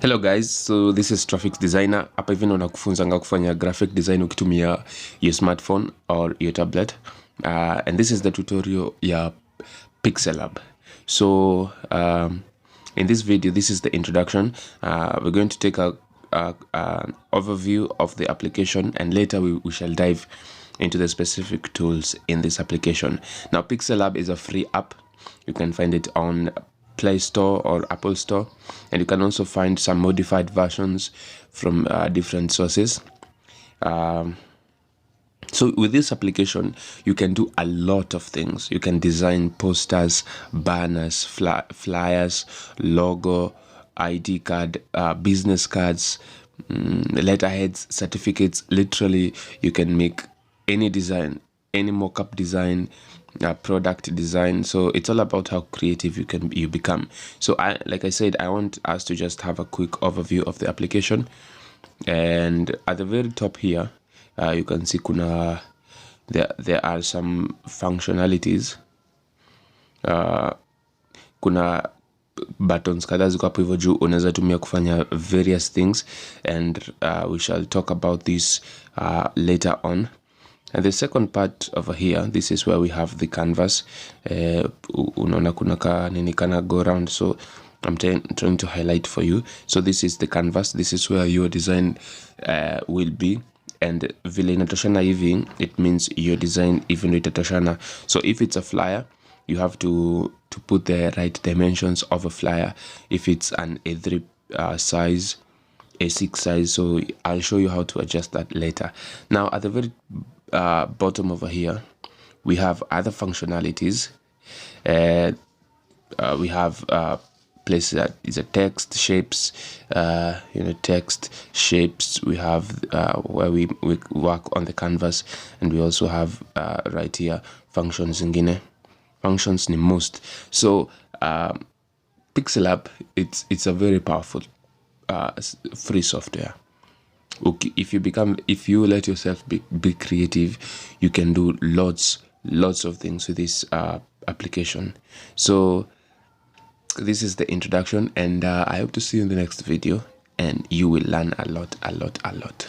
Hello guys, so this is Traffic Designer. Hapa hivi ndo nakufunzanga kufanya graphic design ukitumia your smartphone or your tablet. And this is the tutorial ya Pixellab. So in this video, this is the introduction. We're going to take an overview of the application, and later we shall dive into the specific tools in this application. Now, Pixellab is a free app. You can find it on Play Store or Apple Store, and you can also find some modified versions from different sources. So with this application, you can do a lot of things. You can design posters, banners, flyers, logo, ID card, business cards, letterheads, certificates. Literally, you can make any design, any mock-up design, product design. So it's all about how creative you become. So like I said, I want us to just have a quick overview of the application. And at the very top here, you can see there are some functionalities. Kuna buttons kadhaa ziko hapo hivyo juu, unaweza tumia kufanya various things, and we shall talk about this later on. And the second part over here, this is where we have the canvas. Unaona kuna ka nini kana go around, so I'm trying to highlight for you. So this is the canvas. This is where your design will be. And vile inatoshana hivi, it means your design even itatoshana. So if it's a flyer, you have to put the right dimensions of a flyer. If it's an A3 size, A6 size, so I'll show you how to adjust that later. Now at the very bottom over here, we have other functionalities. We have places that is a text, shapes, text, shapes. We have where we work on the canvas, and we also have right here functions zingine. Functions ni most. So Pixellab, it's a very powerful free software. Okay, if you let yourself be creative, you can do lots of things with this application. So this is the introduction, and I hope to see you in the next video, and you will learn a lot.